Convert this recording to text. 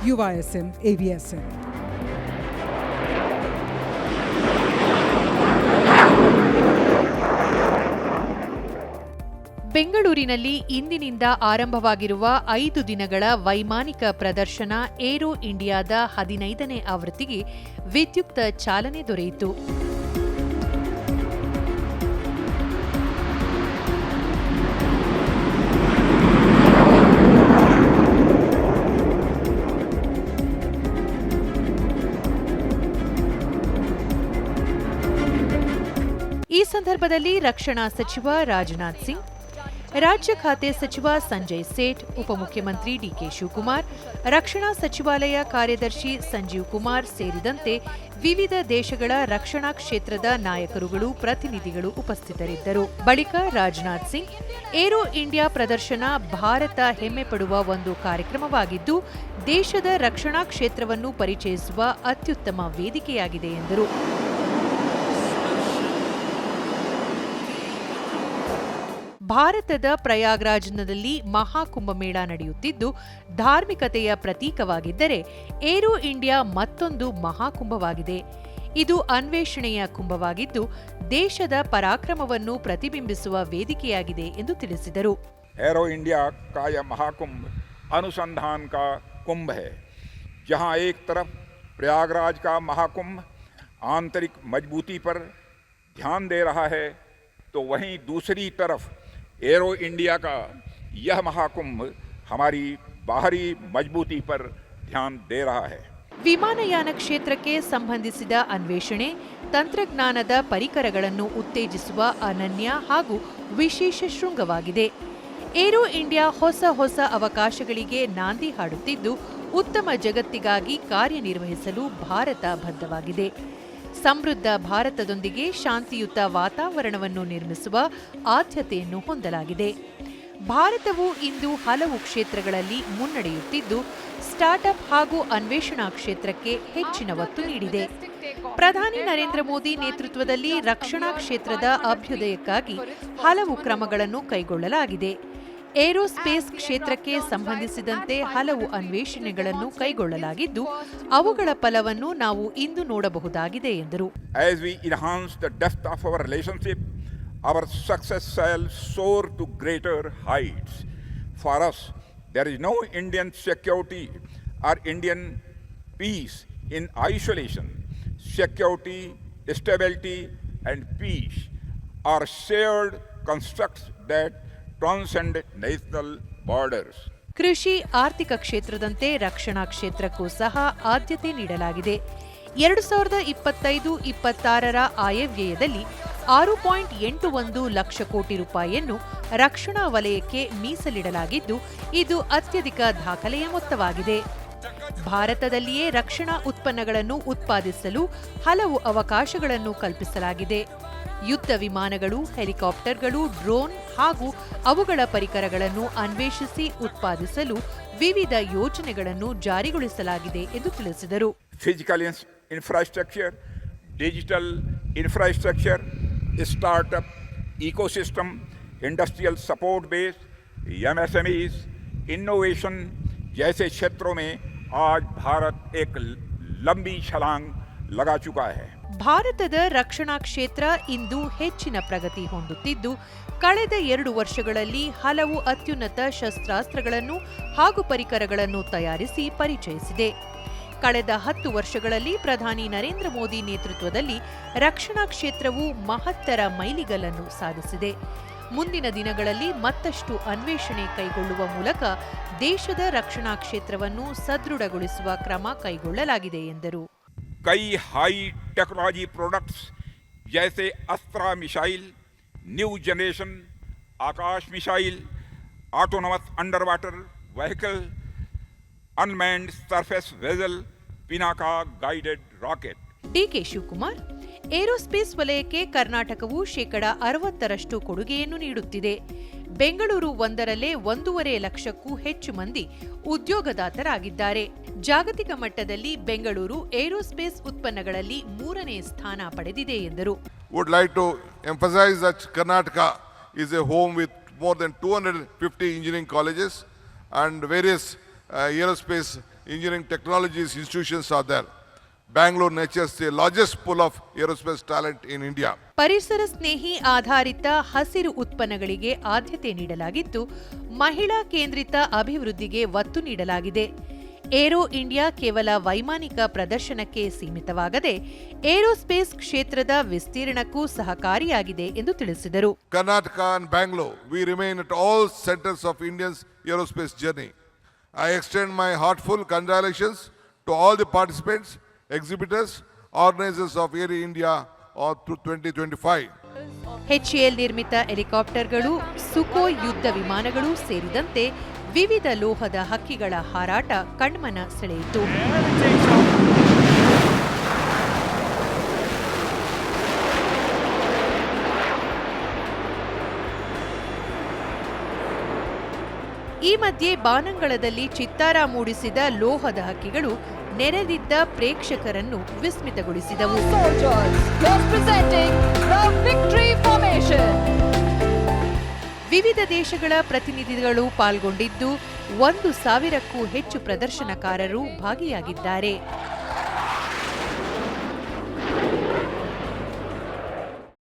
UISM AVSM. ಬೆಂಗಳೂರಿನಲ್ಲಿ ಇಂದಿನಿಂದ ಆರಂಭವಾಗಿರುವ 5 ದಿನಗಳ ವೈಮಾನಿಕ ಪ್ರದರ್ಶನ ಏರೋ ಇಂಡಿಯಾದ 15ನೇ ಆವೃತ್ತಿಗೆ ವಿದ್ಯುಕ್ತ ಚಾಲನೆ ದೊರೆಯಿತು. ಈ ಸಂದರ್ಭದಲ್ಲಿ ರಕ್ಷಣಾ ಸಚಿವ ರಾಜನಾಥ್ ಸಿಂಗ್, ರಾಜ್ಯ ಖಾತೆ ಸಚಿವ ಸಂಜಯ್ ಸೇಠ್, ಉಪಮುಖ್ಯಮಂತ್ರಿ ಡಿಕೆ ಶಿವಕುಮಾರ್, ರಕ್ಷಣಾ ಸಚಿವಾಲಯ ಕಾರ್ಯದರ್ಶಿ ಸಂಜೀವ್ ಕುಮಾರ್ ಸೇರಿದಂತೆ ವಿವಿಧ ದೇಶಗಳ ರಕ್ಷಣಾ ಕ್ಷೇತ್ರದ ನಾಯಕರುಗಳು, ಪ್ರತಿನಿಧಿಗಳು ಉಪಸ್ಥಿತರಿದ್ದರು. ಬಳಿಕ ರಾಜನಾಥ್ ಸಿಂಗ್, ಏರೋ ಇಂಡಿಯಾ ಪ್ರದರ್ಶನ ಭಾರತ ಹೆಮ್ಮೆ ಪಡುವ ಒಂದು ಕಾರ್ಯಕ್ರಮವಾಗಿದ್ದು, ದೇಶದ ರಕ್ಷಣಾ ಕ್ಷೇತ್ರವನ್ನು ಪರಿಚಯಿಸುವ ಅತ್ಯುತ್ತಮ ವೇದಿಕೆಯಾಗಿದೆ ಎಂದರು. ಭಾರತದ ಪ್ರಯಾಗ್ರಾಜ್ನಲ್ಲಿ ಮಹಾಕುಂಭಮೇಳ ನಡೆಯುತ್ತಿದ್ದು ಧಾರ್ಮಿಕತೆಯ ಪ್ರತೀಕವಾಗಿದ್ದರೆ ಏರೋ ಇಂಡಿಯಾ ಮತ್ತೊಂದು ಮಹಾಕುಂಭವಾಗಿದೆ. ಇದು ಅನ್ವೇಷಣೆಯ ಕುಂಭವಾಗಿದ್ದು ದೇಶದ ಪರಾಕ್ರಮವನ್ನು ಪ್ರತಿಬಿಂಬಿಸುವ ವೇದಿಕೆಯಾಗಿದೆ ಎಂದು ತಿಳಿಸಿದರು. ಏರೋ ಇಂಡಿಯಾ का यह महाकुंभ अनुसंधान का कुंभ है, जहां एक तरफ प्रयागराज का महाकुंभ आंतरिक मजबूती पर ध्यान दे रहा है, तो वहीं दूसरी तरफ एरो इंडिया का यह महाकुंभ हमारी बाहरी मजबूती पर ध्यान दे रहा है. ವಿಮಾನಯಾನ ಕ್ಷೇತ್ರಕ್ಕೆ ಸಂಬಂಧಿಸಿದ ಅನ್ವೇಷಣೆ, ತಂತ್ರಜ್ಞಾನದ ಪರಿಕರಗಳನ್ನು ಉತ್ತೇಜಿಸುವ ಅನನ್ಯ ಹಾಗೂ ವಿಶೇಷ ಶೃಂಗವಾಗಿದೆ. ಏರೋ ಇಂಡಿಯಾ ಹೊಸ ಅವಕಾಶಗಳಿಗೆ ನಾಂದಿ ಹಾಡುತ್ತಿದ್ದು, ಉತ್ತಮ ಜಗತ್ತಿಗಾಗಿ ಕಾರ್ಯನಿರ್ವಹಿಸಲು ಭಾರತ ಬದ್ಧವಾಗಿದೆ. ಸಮೃದ್ಧ ಭಾರತದೊಂದಿಗೆ ಶಾಂತಿಯುತ ವಾತಾವರಣವನ್ನು ನಿರ್ಮಿಸುವ ಆದ್ಯತೆಯನ್ನು ಹೊಂದಲಾಗಿದೆ. ಭಾರತವು ಇಂದು ಹಲವು ಕ್ಷೇತ್ರಗಳಲ್ಲಿ ಮುನ್ನಡೆಯುತ್ತಿದ್ದು, ಸ್ಟಾರ್ಟ್ಅಪ್ ಹಾಗೂ ಅನ್ವೇಷಣಾ ಕ್ಷೇತ್ರಕ್ಕೆ ಹೆಚ್ಚಿನ ಒತ್ತು ನೀಡಿದೆ. ಪ್ರಧಾನಿ ನರೇಂದ್ರ ಮೋದಿ ನೇತೃತ್ವದಲ್ಲಿ ರಕ್ಷಣಾ ಕ್ಷೇತ್ರದ ಅಭ್ಯುದಯಕ್ಕಾಗಿ ಹಲವು ಕ್ರಮಗಳನ್ನು ಕೈಗೊಳ್ಳಲಾಗಿದೆ. ಏರೋಸ್ಪೇಸ್ ಕ್ಷೇತ್ರಕ್ಕೆ ಸಂಬಂಧಿಸಿದಂತೆ ಹಲವು ಅನ್ವೇಷಣೆಗಳನ್ನು ಕೈಗೊಳ್ಳಲಾಗಿದ್ದು, ಅವುಗಳ ಫಲವನ್ನು ನಾವು ಇಂದು ನೋಡಬಹುದಾಗಿದೆ ಎಂದರು. As we enhance the depth of our relationship, our success shall soar to greater heights. For us, there is no Indian security or Indian peace in isolation. Security, stability, and peace are shared constructs that transcend national borders. ಕೃಷಿ, ಆರ್ಥಿಕ ಕ್ಷೇತ್ರದಂತೆ ರಕ್ಷಣಾ ಕ್ಷೇತ್ರಕ್ಕೂ ಸಹ ಆದ್ಯತೆ ನೀಡಲಾಗಿದೆ. 2025-26ರ ಆಯವ್ಯಯದಲ್ಲಿ 6.81 ಲಕ್ಷ ಕೋಟಿ ರೂಪಾಯಿಯನ್ನು ರಕ್ಷಣಾ ವಲಯಕ್ಕೆ ಮೀಸಲಿಡಲಾಗಿದ್ದು, ಇದು ಅತ್ಯಧಿಕ ದಾಖಲೆಯ ಮೊತ್ತವಾಗಿದೆ. ಭಾರತದಲ್ಲಿಯೇ ರಕ್ಷಣಾ ಉತ್ಪನ್ನಗಳನ್ನು ಉತ್ಪಾದಿಸಲು ಹಲವು ಅವಕಾಶಗಳನ್ನು ಕಲ್ಪಿಸಲಾಗಿದೆ. ಯುದ್ಧ ವಿಮಾನಗಳು, ಹೆಲಿಕಾಪ್ಟರ್ಗಳು, ಡ್ರೋನ್ ಹಾಗೂ ಅವುಗಳ ಪರಿಕರಗಳನ್ನು ಅನ್ವೇಷಿಸಿ ಉತ್ಪಾದಿಸಲು ವಿವಿಧ ಯೋಜನೆಗಳನ್ನು ಜಾರಿಗೊಳಿಸಲಾಗಿದೆ ಎಂದು ತಿಳಿಸಿದರು. Physical infrastructure, digital infrastructure, startup ecosystem, industrial support base, MSMEs, innovation जैसे क्षेत्रों में आज भारत एक लंबी छलांग लगा चुका है. ಭಾರತದ ರಕ್ಷಣಾ ಕ್ಷೇತ್ರ ಇಂದು ಹೆಚ್ಚಿನ ಪ್ರಗತಿ ಹೊಂದುತ್ತಿದ್ದು, ಕಳೆದ 2 ವರ್ಷಗಳಲ್ಲಿ ಹಲವು ಅತ್ಯುನ್ನತ ಶಸ್ತ್ರಾಸ್ತ್ರಗಳನ್ನು ಹಾಗೂ ಪರಿಕರಗಳನ್ನು ತಯಾರಿಸಿ ಪರಿಚಯಿಸಿದೆ. ಕಳೆದ 10 ವರ್ಷಗಳಲ್ಲಿ ಪ್ರಧಾನಿ ನರೇಂದ್ರ ಮೋದಿ ನೇತೃತ್ವದಲ್ಲಿ ರಕ್ಷಣಾ ಕ್ಷೇತ್ರವು ಮಹತ್ತರ ಮೈಲಿಗಲ್ಲನ್ನು ಸಾಧಿಸಿದೆ. ಮುಂದಿನ ದಿನಗಳಲ್ಲಿ ಮತ್ತಷ್ಟು ಅನ್ವೇಷಣೆ ಕೈಗೊಳ್ಳುವ ಮೂಲಕ ದೇಶದ ರಕ್ಷಣಾ ಕ್ಷೇತ್ರವನ್ನು ಸದೃಢಗೊಳಿಸುವ ಕ್ರಮ ಕೈಗೊಳ್ಳಲಾಗಿದೆ ಎಂದರು. कई हाई टेक्नोलॉजी प्रोडक्ट्स जैसे Astra missile, new generation Akash missile, autonomous under water vehicle, unmanned surface vessel, Pinaka guided rocket. DK Shivakumar, aerospace ವಲಯಕ್ಕೆ ಕರ್ನಾಟಕವು 60% ಕೊಡುಗೆಯನ್ನು ನೀಡುತ್ತಿದೆ. ಬೆಂಗಳೂರು ಒಂದರಲ್ಲೇ 1.5 ಲಕ್ಷಕ್ಕೂ ಹೆಚ್ಚು ಮಂದಿ ಉದ್ಯೋಗದಾತರಾಗಿದ್ದಾರೆ. ಜಾಗತಿಕ ಮಟ್ಟದಲ್ಲಿ ಬೆಂಗಳೂರು ಏರೋಸ್ಪೇಸ್ ಉತ್ಪನ್ನಗಳಲ್ಲಿ 3ನೇ ಸ್ಥಾನ ಪಡೆದಿದೆ ಎಂದರು. Would like to emphasize that Karnataka is a home with more than 250 engineering colleges and various aerospace engineering technologies institutions are there. Bangalore nurtures the largest pool of aerospace talent in India. ಪರಿಸರ ಸ್ನೇಹಿ ಆಧಾರಿತ ಹಸಿರು ಉತ್ಪನ್ನಗಳಿಗೆ ಆದ್ಯತೆ ನೀಡಲಾಗಿದ್ದು, ಮಹಿಳಾ ಕೇಂದ್ರಿತ ಅಭಿವೃದ್ಧಿಗೆ ಒತ್ತು ನೀಡಲಾಗಿದೆ. ಏರೋ ಇಂಡಿಯಾ ಕೇವಲ ವೈಮಾನಿಕ ಪ್ರದರ್ಶನಕ್ಕೆ ಸೀಮಿತವಾಗದೆ ಏರೋಸ್ಪೇಸ್ ಕ್ಷೇತ್ರದ ವಿಸ್ತೀರ್ಣಕ್ಕೂ ಸಹಕಾರಿಯಾಗಿದೆ ಎಂದು ತಿಳಿಸಿದರು. Karnataka and Bangalore, we remain at all centers of India's aerospace journey. I extend my heartfelt congratulations to all the participants, exhibitors, organizers of Air India all through 2025. HAL ನಿರ್ಮಿತ ಹೆಲಿಕಾಪ್ಟರ್ಗಳು, Sukhoi ಯುದ್ಧ ವಿಮಾನಗಳು ಸೇರಿದಂತೆ ವಿವಿಧ ಲೋಹದ ಹಕ್ಕಿಗಳ ಹಾರಾಟ ಕಣ್ಮನ ಸೆಳೆಯಿತು. ಈ ಮಧ್ಯೆ ಬಾನಂಗಳದಲ್ಲಿ ಚಿತ್ತಾರ ಮೂಡಿಸಿದ ಲೋಹದ ಹಕ್ಕಿಗಳು ನೆರೆದಿದ್ದ ಪ್ರೇಕ್ಷಕರನ್ನು ವಿಸ್ಮಿತಗೊಳಿಸಿದವು. ವಿವಿಧ ದೇಶಗಳ ಪ್ರತಿನಿಧಿಗಳು ಪಾಲ್ಗೊಂಡಿದ್ದು 1,000ಕ್ಕೂ ಹೆಚ್ಚು ಪ್ರದರ್ಶನಕಾರರು ಭಾಗಿಯಾಗಿದ್ದಾರೆ.